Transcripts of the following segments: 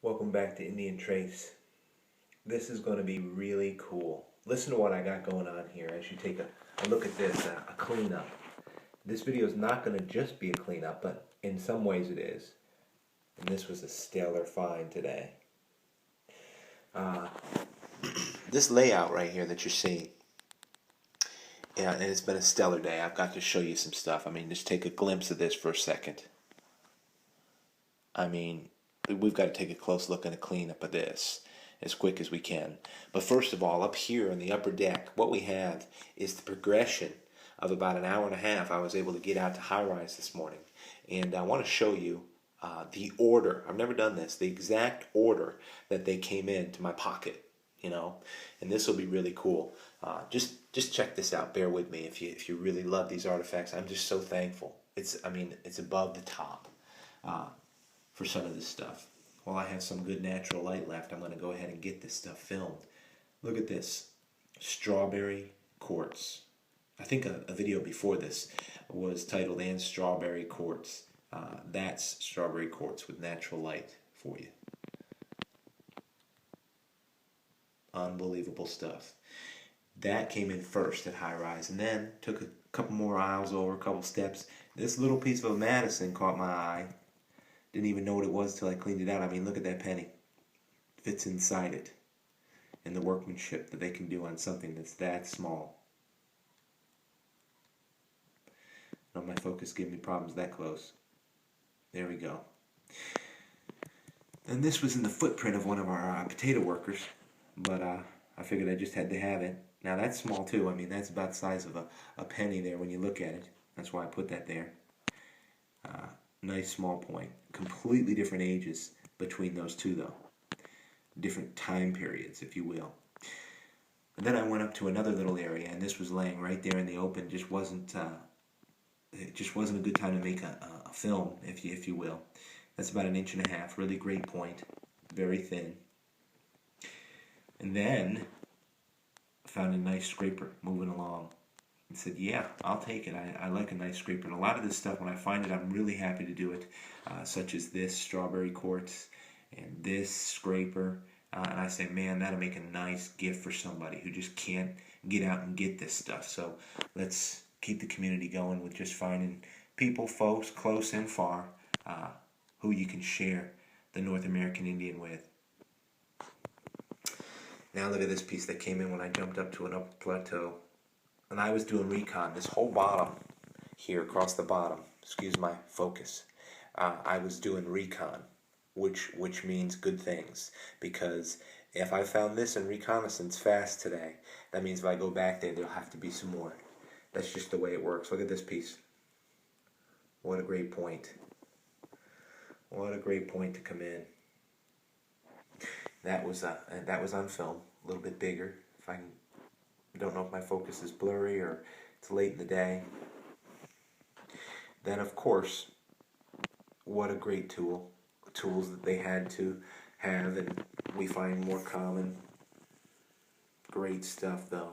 Welcome back to Indian Trace. This is going to be really cool. Listen to what I got going on here as you take a look at this, a cleanup. This video is not going to just be a cleanup, but in some ways it is. And this was a stellar find today. This layout right here that you're seeing, yeah, and it's been a stellar day. I've got to show you some stuff. I mean, just take a glimpse of this for a second. I mean, we've got to take a close look and a cleanup of this as quick as we can. But first of all, up here on the upper deck, what we have is the progression of about an hour and a half. I was able to get out to High Rise this morning, and I want to show you the order. I've never done this, the exact order that they came into my pocket, and this will be really cool. Just check this out. Bear with me if you really love these artifacts. I'm just so thankful. It's above the top for some of this stuff. While I have some good natural light left, I'm going to go ahead and get this stuff filmed. Look at this. Strawberry quartz. I think a video before this was titled "And Strawberry Quartz." That's strawberry quartz with natural light for you. Unbelievable stuff. That came in first at High Rise, and then took a couple more aisles over, a couple steps. This little piece of Madison caught my eye. Didn't even know what it was till I cleaned it out. I mean, look at that penny. Fits inside it. And the workmanship that they can do on something that's that small. Don't my focus give me problems that close. There we go. And this was in the footprint of one of our potato workers. But I figured I just had to have it. Now that's small too. I mean, that's about the size of a penny there when you look at it. That's why I put that there. Nice small point. Completely different ages between those two, though. Different time periods, if you will. And then I went up to another little area, and this was laying right there in the open. It just wasn't a good time to make a film, if you will. That's about 1.5 inches. Really great point. Very thin. And then I found a nice scraper moving along. And said, yeah, I'll take it. I like a nice scraper. And a lot of this stuff, when I find it, I'm really happy to do it, such as this strawberry quartz and this scraper. And I say, man, that'll make a nice gift for somebody who just can't get out and get this stuff. So let's keep the community going with just finding people, folks, close and far, who you can share the North American Indian with. Now look at this piece that came in when I jumped up to an upper plateau. And I was doing recon, this whole bottom here, across the bottom, excuse my focus, I was doing recon, which means good things, because if I found this in reconnaissance fast today, that means if I go back there, there'll have to be some more. That's just the way it works. Look at this piece. What a great point. What a great point to come in. That was on film, a little bit bigger. I don't know if my focus is blurry or it's late in the day. Then, of course, what a great tool. Tools that they had to have, and we find more common. Great stuff, though.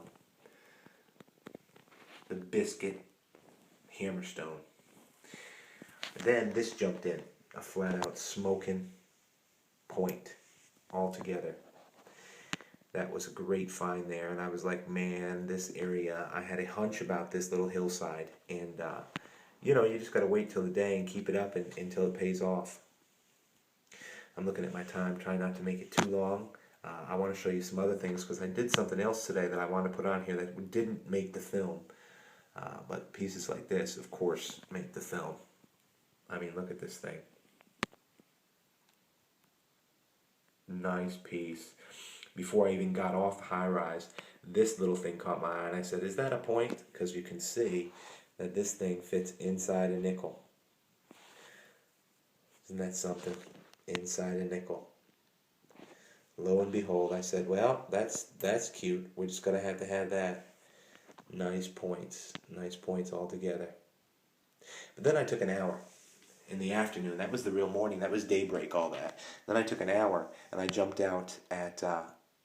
The biscuit hammerstone. Then this jumped in. A flat-out smoking point altogether. That was a great find there, and I was like, man, this area, I had a hunch about this little hillside, and you just got to wait till the day and keep it up until it pays off. I'm looking at my time, trying not to make it too long. I want to show you some other things, because I did something else today that I want to put on here that didn't make the film, but pieces like this, of course, make the film. I mean, look at this thing. Nice piece. Before I even got off the High Rise, this little thing caught my eye, and I said, is that a point? Because you can see that this thing fits inside a nickel. Isn't that something? Inside a nickel. Lo and behold, I said, well, that's cute. We're just going to have that. Nice points altogether. But then I took an hour in the afternoon. That was the real morning. That was daybreak, all that. Then I took an hour, and I jumped out at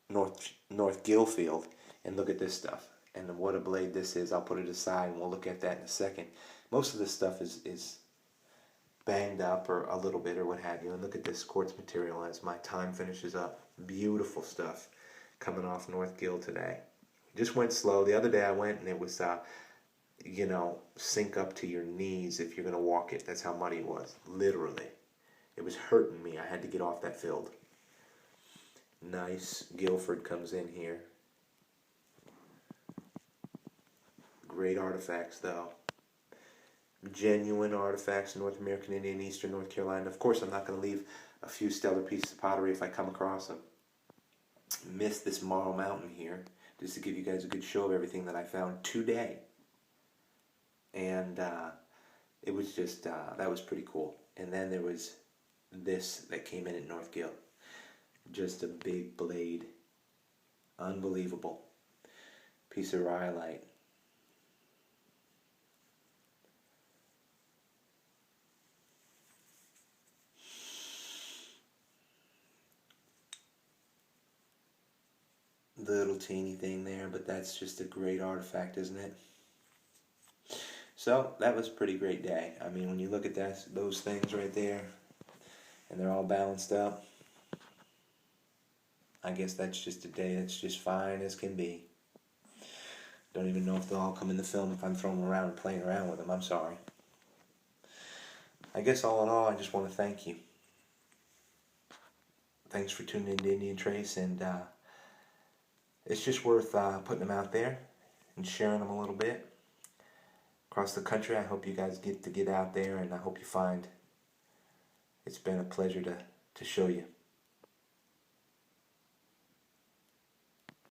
North Gillfield, and look at this stuff. And what a blade this is. I'll put it aside, and we'll look at that in a second. Most of this stuff is banged up or a little bit or what have you. And look at this quartz material as my time finishes up. Beautiful stuff coming off North Gill today. Just went slow. The other day I went and it was, sink up to your knees if you're going to walk it. That's how muddy it was. Literally. It was hurting me. I had to get off that field. Nice. Guilford comes in here. Great artifacts, though. Genuine artifacts in North American Indian, Eastern North Carolina. Of course, I'm not going to leave a few stellar pieces of pottery if I come across them. Missed this Marl Mountain here, just to give you guys a good show of everything that I found today. And it was just, that was pretty cool. And then there was this that came in at North Gill. Just a big blade. Unbelievable. Piece of rhyolite. Little teeny thing there, but that's just a great artifact, isn't it? So that was a pretty great day. I mean, when you look at those things right there, and they're all balanced up, I guess that's just a day that's just fine as can be. Don't even know if they'll all come in the film if I'm throwing them around and playing around with them. I'm sorry. I guess all in all, I just want to thank you. Thanks for tuning in to Indian Trace, and it's just worth putting them out there and sharing them a little bit across the country. I hope you guys get out there, and I hope you find it's been a pleasure to show you.